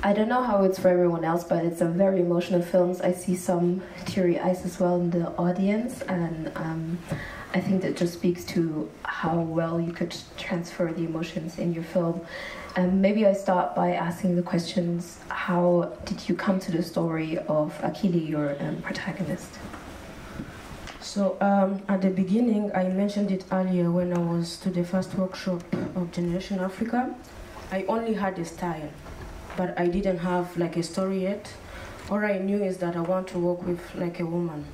I don't know how it's for everyone else, but it's a very emotional film. I see some teary eyes as well in the audience, and I think that just speaks to how well you could transfer the emotions in your film. Maybe I start by asking the questions, how did you come to the story of Akili, your protagonist? So at the beginning, I mentioned it earlier when I was to the first workshop of Generation Africa. I only had a style, but I didn't have like a story yet. All I knew is that I want to work with like a woman.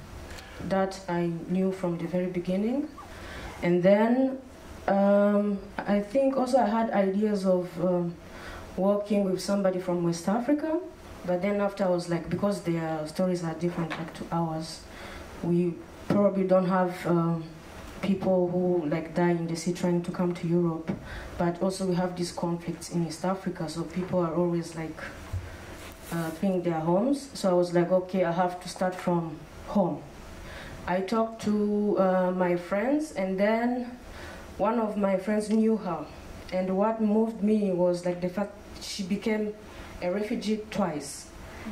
That I knew from the very beginning. And then I think also I had ideas of working with somebody from West Africa, but then after I was like, because their stories are different like to ours, we probably don't have people who like die in the sea trying to come to Europe, but also we have these conflicts in East Africa, so people are always like fleeing their homes. So I was like, okay, I have to start from home. I talked to my friends, and then one of my friends knew her, and what moved me was like the fact she became a refugee twice,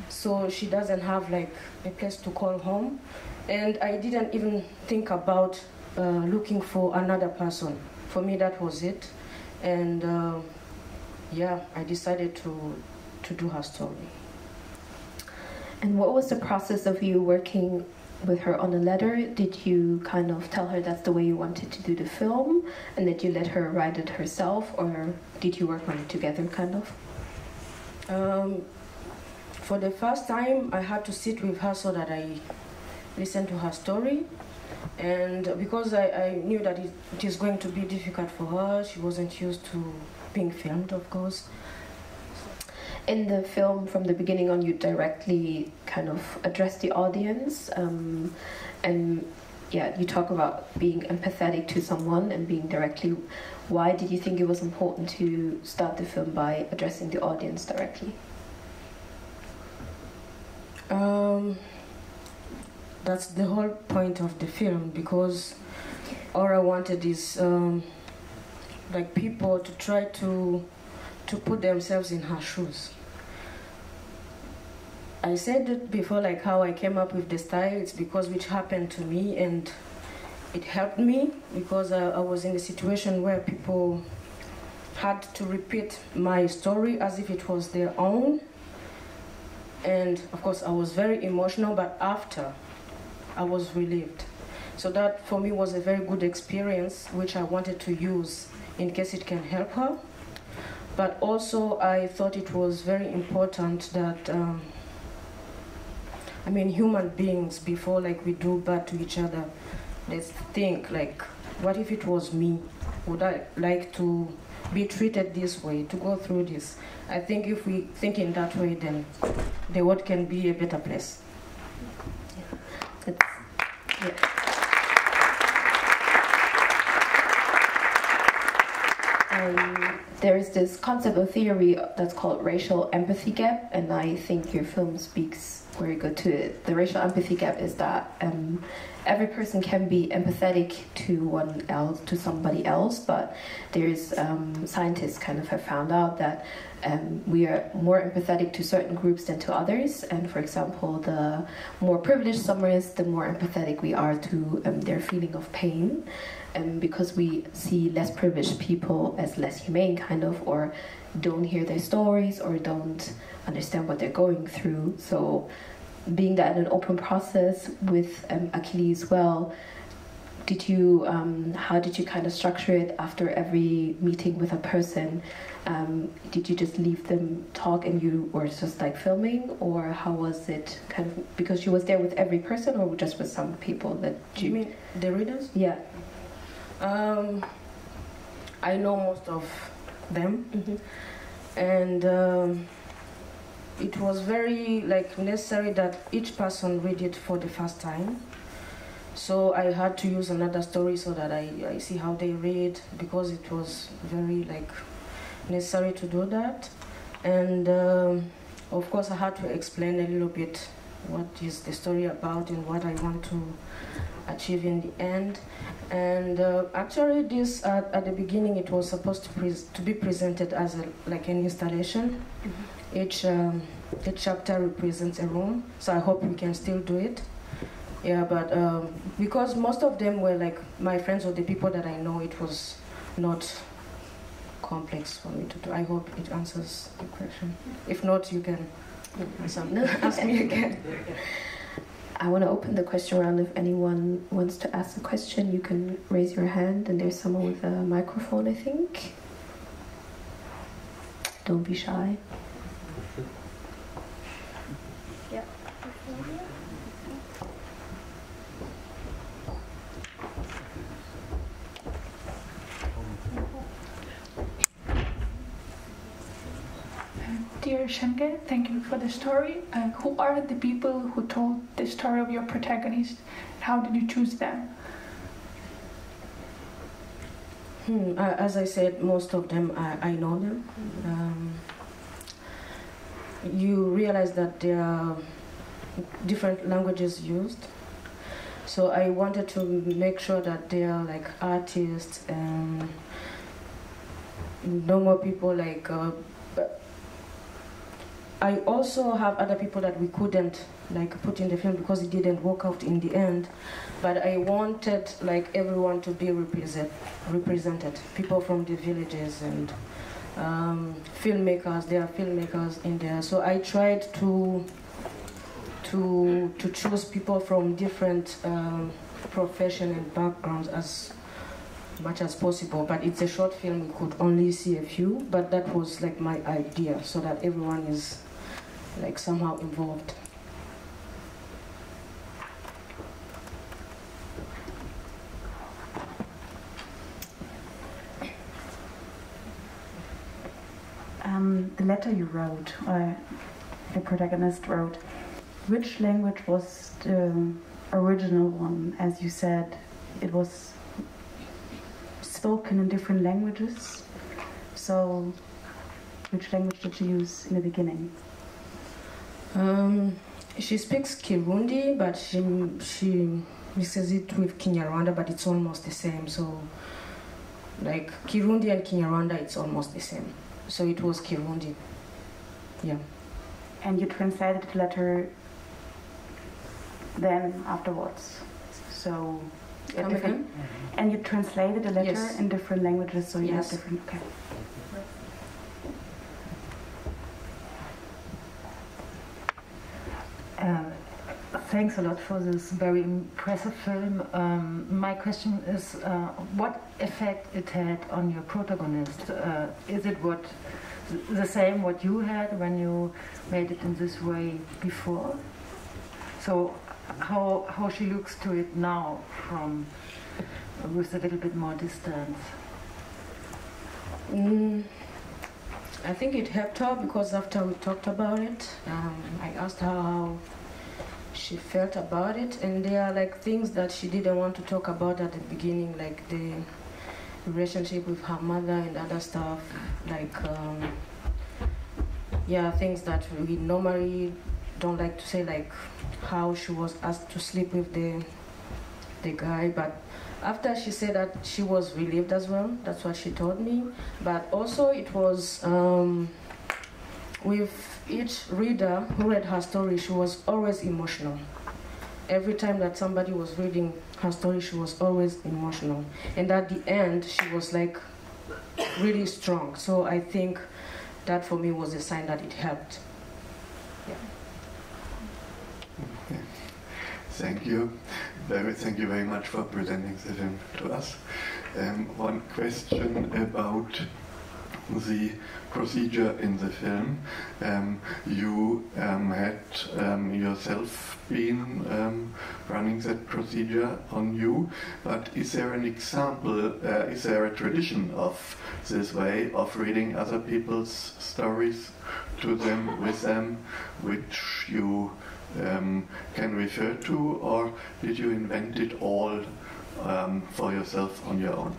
so she doesn't have like a place to call home. And I didn't even think about looking for another person. For me, that was it. And yeah, I decided to do her story. And what was the process of you working with her on a letter? Did you kind of tell her that's the way you wanted to do the film, and that you let her write it herself, or did you work on it together, kind of? For the first time, I had to sit with her so that I listened to her story. And because I knew that it is going to be difficult for her, she wasn't used to being filmed, of course. In the film, from the beginning on, you directly kind of address the audience, and yeah, you talk about being empathetic to someone and being directly. Why did you think it was important to start the film by addressing the audience directly? That's the whole point of the film, because all I wanted is like people to try to put themselves in her shoes. I said it before, like how I came up with the style. It's because which happened to me, and it helped me because I was in a situation where people had to repeat my story as if it was their own. And of course I was very emotional, but after I was relieved. So that for me was a very good experience, which I wanted to use in case it can help her. But also I thought it was very important that, I mean, human beings, before like we do bad to each other, let's think like, what if it was me? Would I like to be treated this way, to go through this? I think if we think in that way, then the world can be a better place. There is this concept of theory that's called racial empathy gap, and I think your film speaks very good to it. The racial empathy gap is that every person can be empathetic to somebody else, but there's scientists kind of have found out that we are more empathetic to certain groups than to others. And for example, the more privileged someone is, the more empathetic we are to their feeling of pain. Because we see less privileged people as less humane, kind of, or don't hear their stories or don't understand what they're going through. So being that an open process with Akili as well, did you how did you kind of structure it after every meeting with a person? Did you just leave them talk and you were just like filming, or how was it kind of, because you was there with every person, or just with some people that you mean the readers? Yeah. I know most of them, and it was very like necessary that each person read it for the first time. So I had to use another story so that I see how they read, because it was very like necessary to do that. And of course I had to explain a little bit what is the story about and what I want to achieve in the end. And actually, this at the beginning it was supposed to be presented as like an installation. Mm-hmm. Each chapter represents a room, so I hope we can still do it. Yeah, but because most of them were like my friends or the people that I know, it was not complex for me to do. I hope it answers the question. If not, you can ask me again. I want to open the question round. If anyone wants to ask a question, you can raise your hand, and there's someone with a microphone, I think. Don't be shy. Yeah. Dear Shange, thank you for the story. Who are the people who told the story of your protagonist? How did you choose them? As I said, most of them, I know them. You realize that there are different languages used. So I wanted to make sure that they are like artists and normal people like... I also have other people that we couldn't like put in the film because it didn't work out in the end. But I wanted like everyone to be represented. People from the villages and filmmakers. There are filmmakers in there. So I tried to choose people from different profession and backgrounds as much as possible. But it's a short film. We could only see a few. But that was like my idea, so that everyone is like somehow involved. The letter you wrote, or the protagonist wrote, which language was the original one? As you said, it was spoken in different languages. So, which language did you use in the beginning? She speaks Kirundi, but she mixes it with Kinyarwanda, but it's almost the same. So, like Kirundi and Kinyarwanda, it's almost the same. So it was Kirundi. Yeah. And you translated the letter then afterwards. So. And you translated the letter yes. in different languages, so you yes. have different. Okay. Thanks a lot for this very impressive film. My question is, what effect it had on your protagonist? Is it the same what you had when you made it in this way before? So how she looks to it now from with a little bit more distance? I think it helped her because after we talked about it, I asked her how she felt about it, and there are like things that she didn't want to talk about at the beginning, like the relationship with her mother and other stuff, like things that we normally don't like to say, like how she was asked to sleep with the guy. But after she said that, she was relieved as well. That's what she told me. But also it was with each reader who read her story, she was always emotional. Every time that somebody was reading her story, she was always emotional. And at the end, she was like really strong. So I think that for me was a sign that it helped. Yeah. Okay. Thank you. Thank you very much for presenting the film to us. One question about the procedure in the film. You had yourself been running that procedure on you, but is there an example, is there a tradition of this way of reading other people's stories to them, with them, which you can refer to, or did you invent it all for yourself on your own?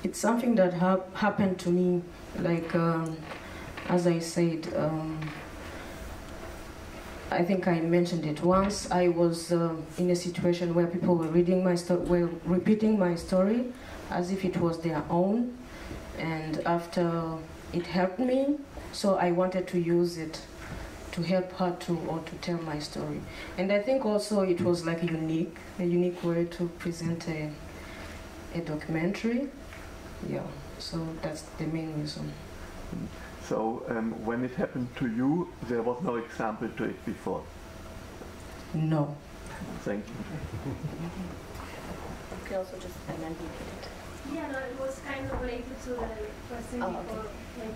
It's something that happened to me, like as I said, I think I mentioned it once. I was in a situation where people were reading my were repeating my story as if it was their own, and after it helped me, so I wanted to use it to help her to tell my story. And I think also it was like a unique way to present a documentary. Yeah, so that's the main reason. So when it happened to you, there was no example to it before? No. Thank you. You can also just amend it. Yeah, no, it was kind of related to the question before. Like,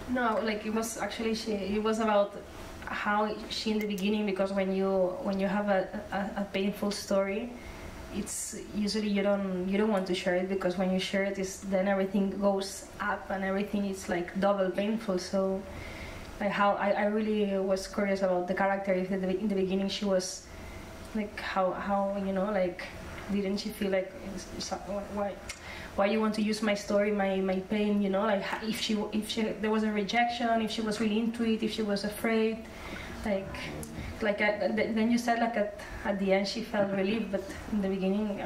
no, like it was actually it was about how she in the beginning, because when you have a painful story, it's usually you don't want to share it, because when you share it, then everything goes up and everything is like double painful. So like how I really was curious about the character. If in the beginning she was like how like didn't she feel like why you want to use my story, my pain, like if she there was a rejection, if she was really into it, if she was afraid, then you said like at the end she felt relieved, but in the beginning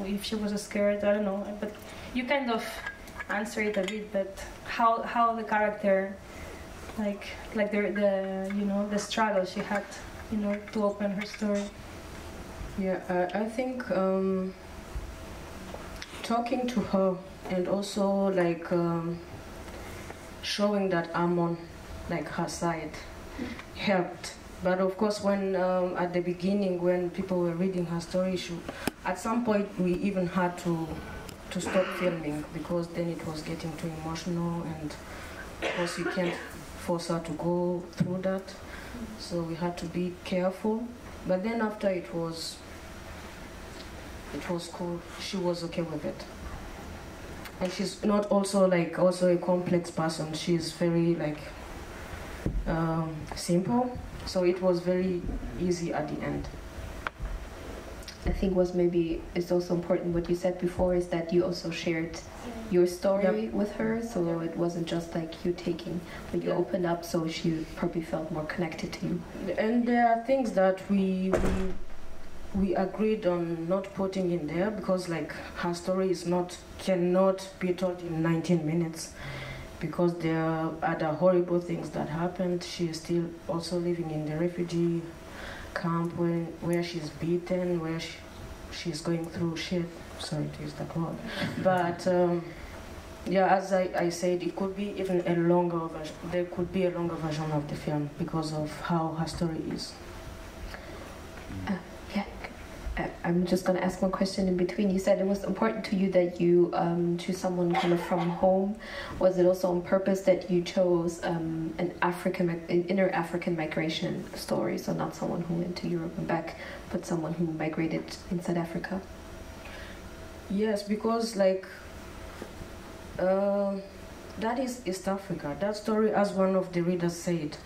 if she was scared, I don't know, but you kind of answer it a bit, but how the character like the struggle she had to open her story. Yeah, I think talking to her and also like showing that I'm on like her side helped. But of course, when at the beginning, when people were reading her story, at some point we even had to stop filming, because then it was getting too emotional, and of course you can't force her to go through that. So we had to be careful. But then after it was cool. She was okay with it. And she's not also a complex person. She's very simple. So it was very easy at the end. I think it's also important what you said before, is that you also shared your story with her, so it wasn't just like you taking, but you opened up, so she probably felt more connected to you. And there are things that we agreed on not putting in there, because like her story cannot be told in 19 minutes, because there are other horrible things that happened. She is still also living in the refugee camp where she's beaten, where she's going through shit. Sorry to use that word. But as I said, it could be even a longer version. There could be a longer version of the film because of how her story is. I'm just going to ask one question in between. You said it was important to you that you choose someone kind of from home. Was it also on purpose that you chose an inner African migration story, so not someone who went to Europe and back, but someone who migrated inside Africa? Yes, because that is East Africa. That story, as one of the readers said,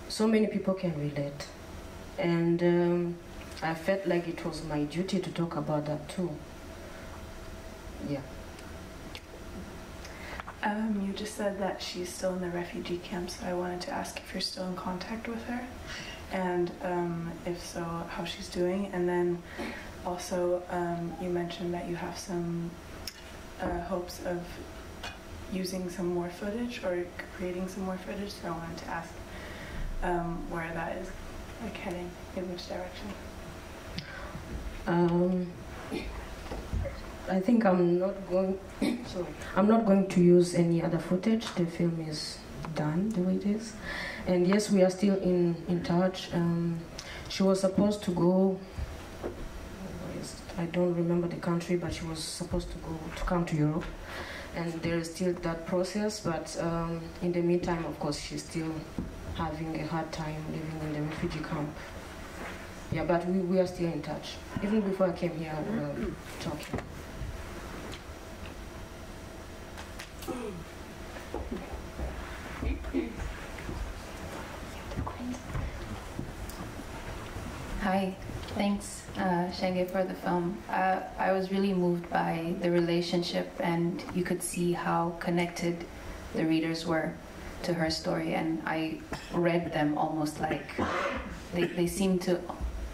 so many people can relate, and I felt like it was my duty to talk about that too. Yeah. You just said that she's still in the refugee camp, so I wanted to ask if you're still in contact with her, and if so, how she's doing. And then also, you mentioned that you have some hopes of using some more footage or creating some more footage, so I wanted to ask where that is heading, in which direction. I think I'm not going to use any other footage. The film is done the way it is, and yes, we are still in touch. She was supposed to go. I don't remember the country, but she was supposed to come to Europe, and there is still that process. But in the meantime, of course, she's still having a hard time living in the refugee camp. Yeah, but we are still in touch. Even before I came here, we were talking. Hi, thanks Shenge for the film. I was really moved by the relationship, and you could see how connected the readers were. to her story, and I read them almost like they seem to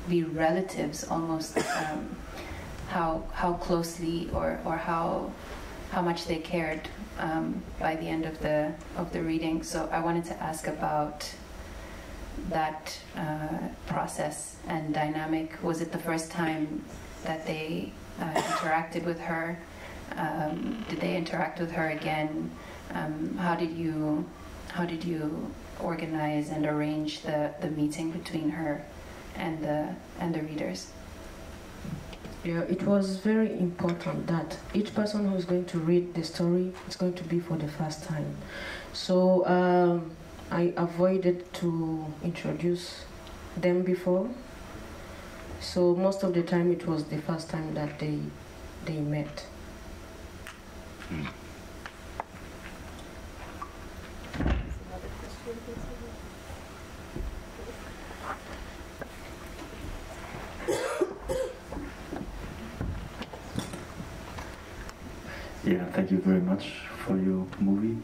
be relatives almost. How closely or how much they cared by the end of the reading. So I wanted to ask about that process and dynamic. Was it the first time that they interacted with her? Did they interact with her again? How did you organize and arrange the meeting between her and the readers? Yeah, it was very important that each person who is going to read the story is going to be for the first time. So I avoided to introduce them before. So most of the time it was the first time that they met. Yeah, thank you very much for your movie.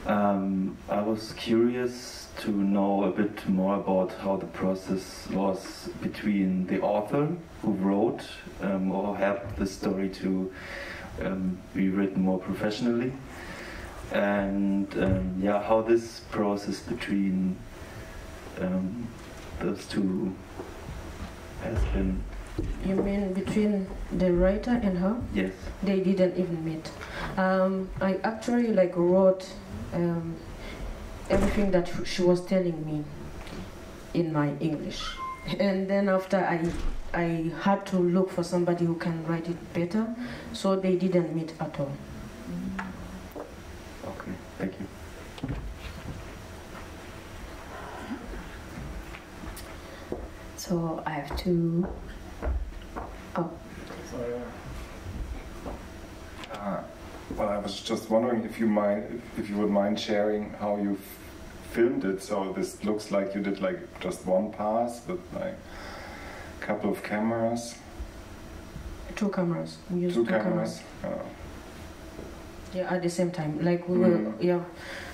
I was curious to know a bit more about how the process was between the author who wrote or helped the story to be written more professionally, and how this process between those two has been. You mean between the writer and her? Yes. They didn't even meet. I actually wrote everything that she was telling me in my English, and then after I had to look for somebody who can write it better, so they didn't meet at all. Okay, thank you. So I have to. Oh. Well, I was just wondering if you would mind sharing how you filmed it. So this looks like you did just one pass with a couple of cameras. Two cameras. We used two cameras. Yeah, at the same time.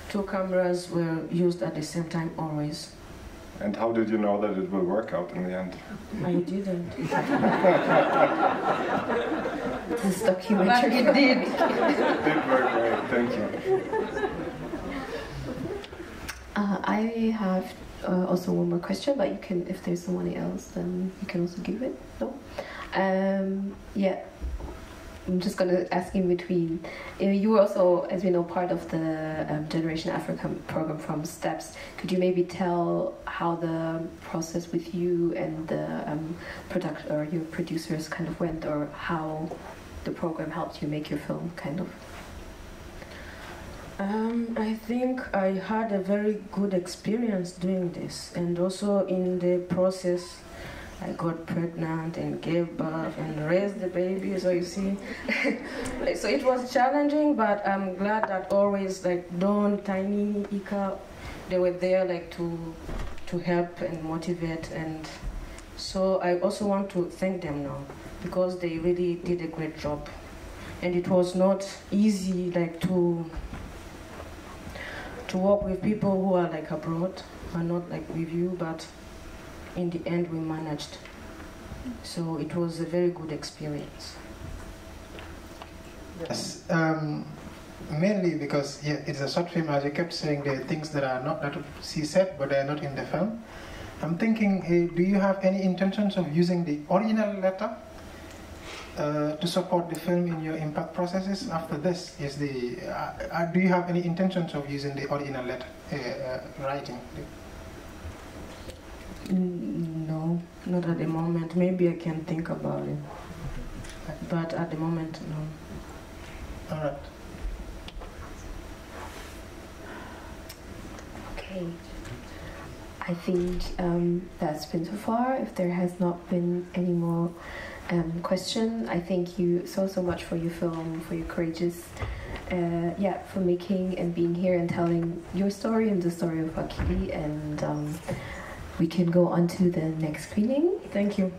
Two cameras were used at the same time always. And how did you know that it will work out in the end? I didn't. This documentary. But it did. It did work great, thank you. I have also one more question, but you can, if there's someone else, then you can also give it. No? Yeah. I'm just going to ask in between. You were also, as we know, part of the Generation Africa program from STEPS. Could you maybe tell how the process with you and the production or your producers kind of went, or how the program helped you make your film, kind of? I think I had a very good experience doing this, and also in the process I got pregnant and gave birth and raised the baby, so you see. So it was challenging, but I'm glad that always Don, Tiny, Ika, they were there to help and motivate, and so I also want to thank them now because they really did a great job. And it was not easy to work with people who are abroad and not with you, but in the end we managed. So it was a very good experience. Yes, mainly because it's a short film, as you kept saying, there are things that are not that she said, but they are not in the film. I'm thinking, do you have any intentions of using the original letter to support the film in your impact processes? After this, do you have any intentions of using the original letter writing? No, not at the moment. Maybe I can think about it, but at the moment, no. All right. Okay. I think that's been so far. If there has not been any more question, I thank you so much for your film, for your courageous, for making and being here and telling your story and the story of Akili, and we can go on to the next screening. Thank you.